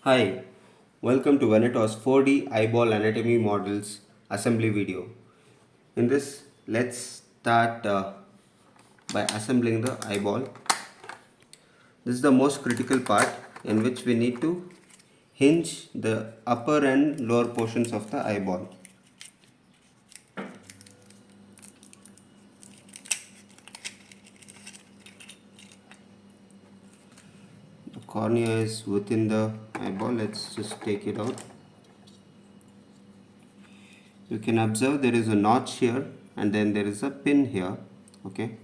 Hi, welcome to Veneto's 4D eyeball anatomy models assembly video. In this, let's start by assembling the eyeball. This is the most critical part in which we need to hinge the upper and lower portions of the eyeball. The cornea is within the eyeball. Let's just take it out. You can observe there is a notch here and then there is a pin here. Okay.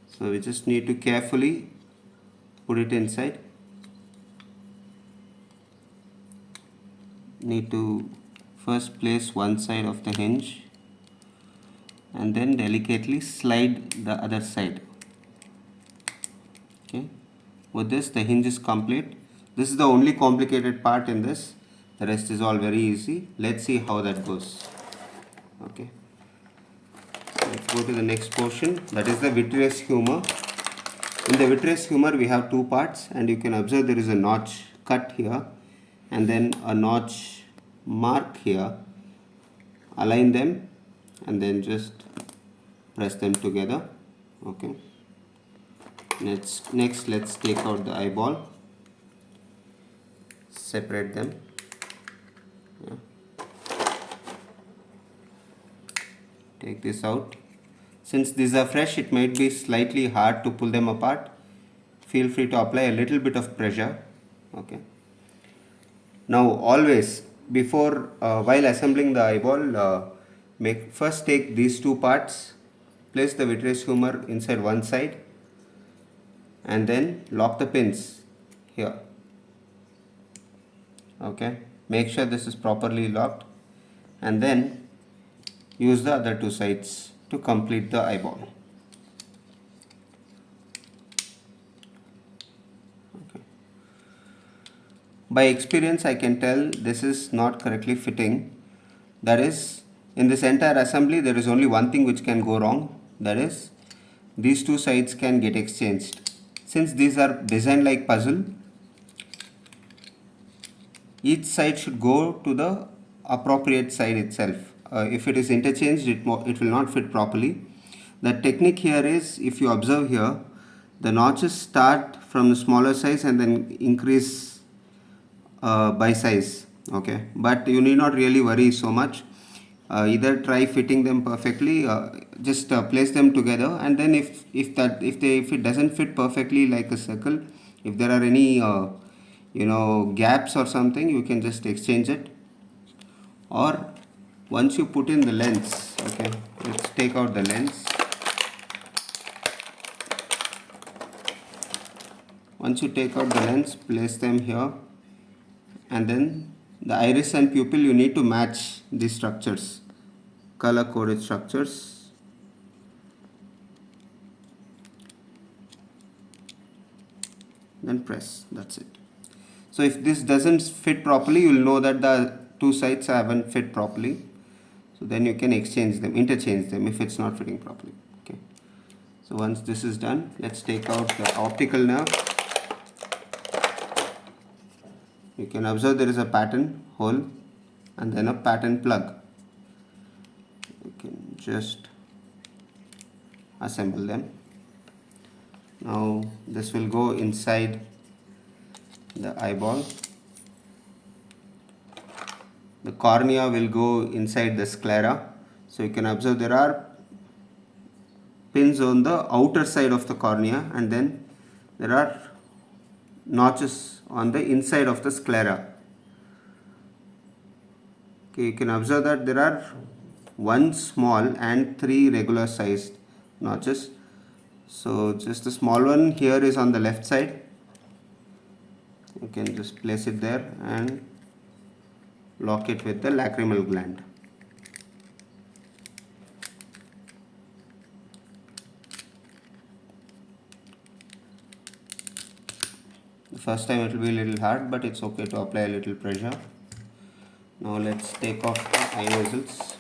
So we just need to carefully put it inside. Need to first place one side of the hinge and then delicately slide the other side. Okay, with this the hinge is complete. This is the only complicated part in this. The rest is all very easy. Let's see how that goes. Okay, so let's go to the next portion, that is the vitreous humor. In the vitreous humor we have two parts, and you can observe there is a notch cut here and then a notch mark here. Align them and then just press them together. Okay, next let's take out the eyeball, separate them. Yeah. Take this out. Since these are fresh, it might be slightly hard to pull them apart. Feel free to apply a little bit of pressure. Okay, now always before while assembling the eyeball, first take these two parts, place the vitreous humor inside one side and then lock the pins here. Okay, make sure this is properly locked and then use the other two sides to complete the eyeball. Okay. By experience I can tell this is not correctly fitting. That is, in this entire assembly there is only one thing which can go wrong, that is these two sides can get exchanged. Since these are designed like puzzle, each side should go to the appropriate side itself. If it is interchanged, it will not fit properly. The technique here is, if you observe here, the notches start from the smaller size and then increase by size. Okay, but you need not really worry so much. Either try fitting them perfectly, just place them together, and then if it doesn't fit perfectly like a circle, if there are any gaps or something, you can just exchange it. Or once you put in the lens, okay, let's take out the lens. Once you take out the lens, place them here, and then the iris and pupil, you need to match these structures, color coded structures. Then press, that's it. So if this doesn't fit properly, you will know that the two sides haven't fit properly. So then you can exchange them, interchange them if it's not fitting properly. Okay. So once this is done, let's take out the optical nerve. You can observe there is a pattern hole and then a pattern plug. You can just assemble them. Now this will go inside the eyeball. The cornea will go inside the sclera. So you can observe there are pins on the outer side of the cornea, and then there are notches on the inside of the sclera. Okay, you can observe that there are one small and three regular sized notches. So just the small one here is on the left side. You can just place it there and lock it with the lacrimal gland. The first time it will be a little hard, but it's okay to apply a little pressure. Now let's take off the eye nozzles.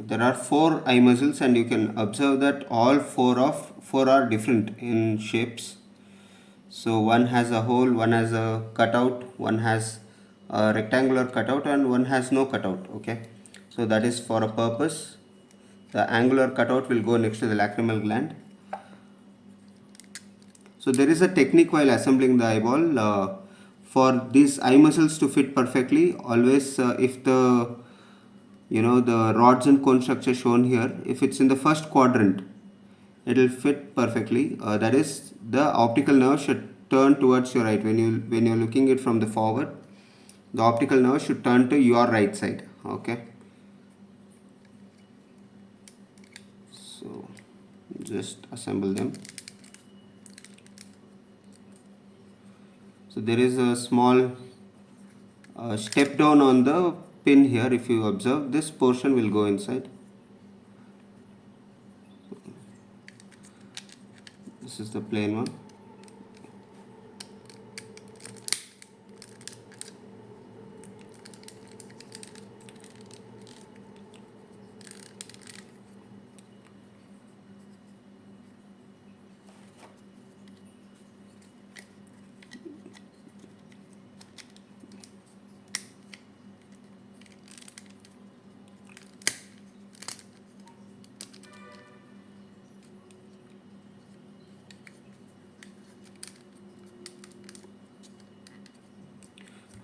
there are 4 eye muscles, and you can observe that all four are different in shapes. So one has a hole, one has a cutout, one has a rectangular cutout, and one has no cutout. Okay, so that is for a purpose. The angular cutout will go next to the lacrimal gland. So there is a technique while assembling the eyeball for these eye muscles to fit perfectly. Always, if the the rods and cone structure shown here, if it's in the first quadrant, it will fit perfectly. That is, the optical nerve should turn towards your right when you're looking it from the forward. The optical nerve should turn to your right side. Okay. So just assemble them. So there is a small step down on the pin here. If you observe, this portion will go inside. This is the plain one.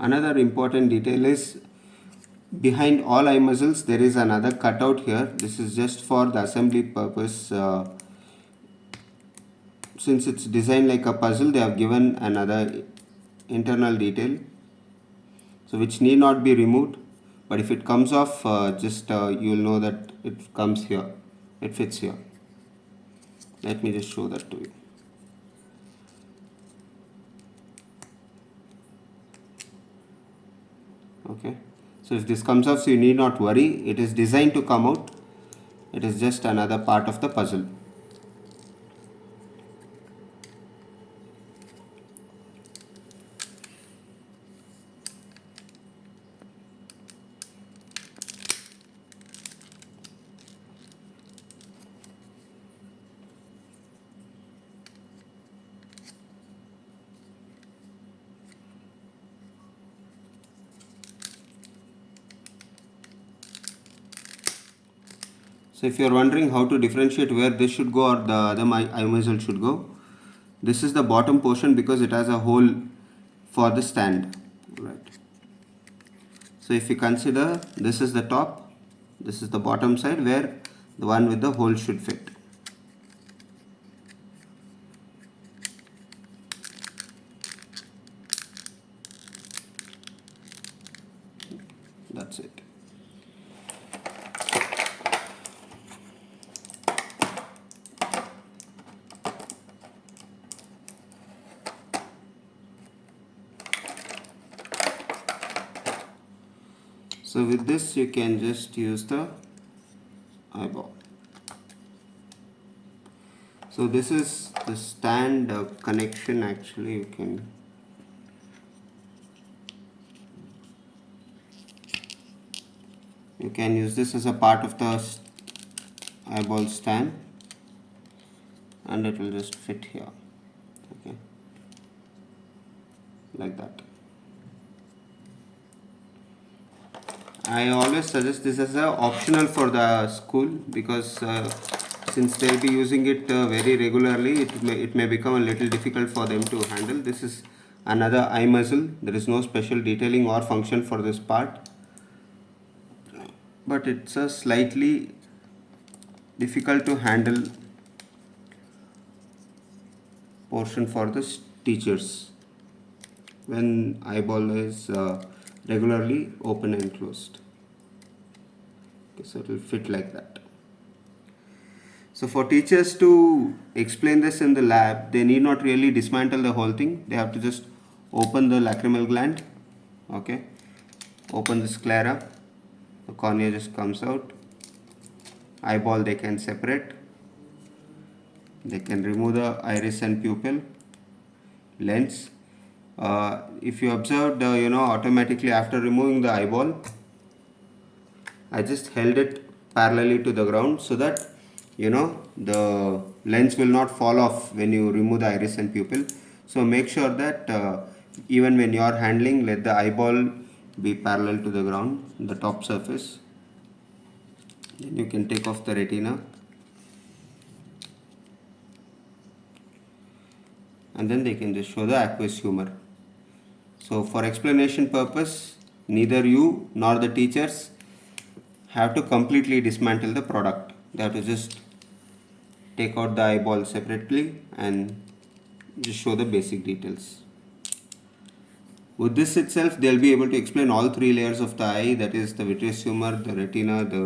Another important detail is behind all eye muscles there is another cutout here. This is just for the assembly purpose. Since it's designed like a puzzle, they have given another internal detail, so which need not be removed, but if it comes off, just you will know that it comes here, it fits here. Let me just show that to you. Okay, so if this comes off, so you need not worry, it is designed to come out. It is just another part of the puzzle. So if you are wondering how to differentiate where this should go or the other eye muscle should go, this is the bottom portion because it has a hole for the stand, right? So if you consider, this is the top, this is the bottom side where the one with the hole should fit. That's it. So with this you can just use the eyeball. So this is the stand connection. Actually you can use this as a part of the eyeball stand, and it will just fit here. Okay, like that. I always suggest this as a optional for the school because since they'll be using it very regularly, it may become a little difficult for them to handle. This is another eye muscle. There is no special detailing or function for this part, but it's a slightly difficult to handle portion for the teachers when eyeball is regularly open and closed. Okay, so it will fit like that. So for teachers to explain this in the lab, they need not really dismantle the whole thing. They have to just open the lacrimal gland. Okay, open the sclera, the cornea just comes out. Eyeball they can separate. They can remove the iris and pupil, lens. If you observed, automatically after removing the eyeball, I just held it parallelly to the ground, so that the lens will not fall off when you remove the iris and pupil. So make sure that even when you are handling, let the eyeball be parallel to the ground, the top surface. Then you can take off the retina, and then they can just show the aqueous humor. So for explanation purpose, neither you nor the teachers have to completely dismantle the product. They have to just take out the eyeball separately and just show the basic details. With this itself, they'll be able to explain all three layers of the eye, that is the vitreous humor, the retina, the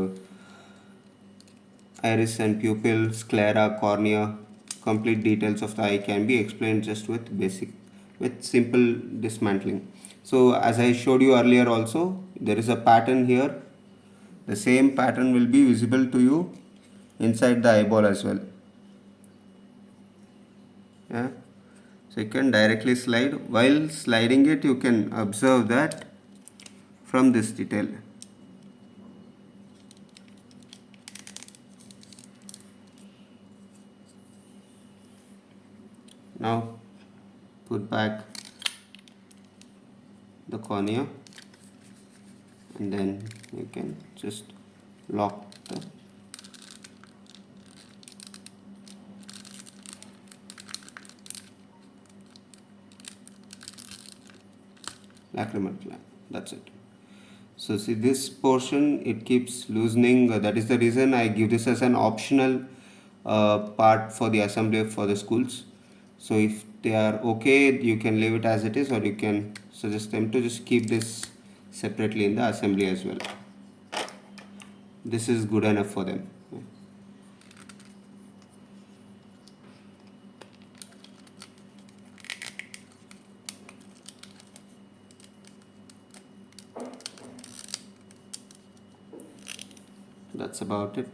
iris and pupil, sclera, cornea. Complete details of the eye can be explained just with simple dismantling. So as I showed you earlier also, there is a pattern here. The same pattern will be visible to you inside the eyeball as well. Yeah. So you can directly slide. While sliding it, you can observe that from this detail. Now put back the cornea, and then you can just lock the lacrimal gland. That's it. So see, this portion, it keeps loosening. That is the reason I give this as an optional part for the assembly for the schools. So if they are okay, you can leave it as it is, or you can suggest them to just keep this separately in the assembly as well. This is good enough for them. That's about it.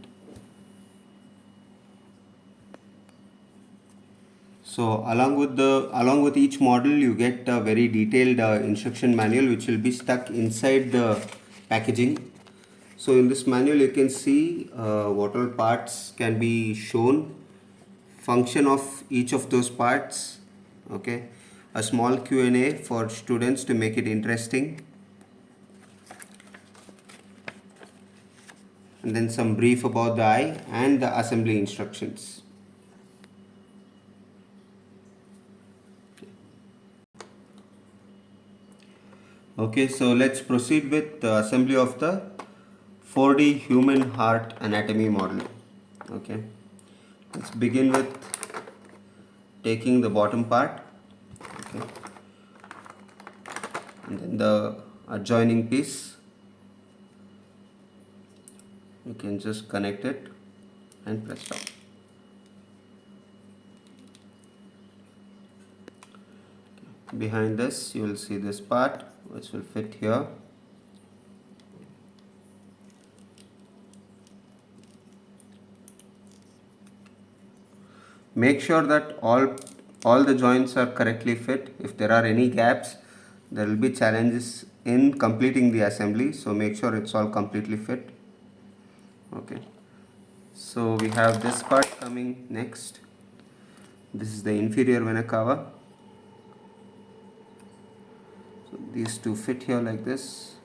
So along with each model, you get a very detailed instruction manual which will be stuck inside the packaging. So in this manual, you can see what all parts can be shown, function of each of those parts. Okay, a small Q&A for students to make it interesting, and then some brief about the eye and the assembly instructions. Okay, so let's proceed with the assembly of the 4D human heart anatomy model. Okay, let's begin with taking the bottom part. Okay, and then the adjoining piece, you can just connect it and press down. Behind this, you will see this part which will fit here. Make sure that all the joints are correctly fit. If there are any gaps, there will be challenges in completing the assembly, so make sure it's all completely fit. Okay, so we have this part coming next. This is the inferior vena cava. So these two fit here like this.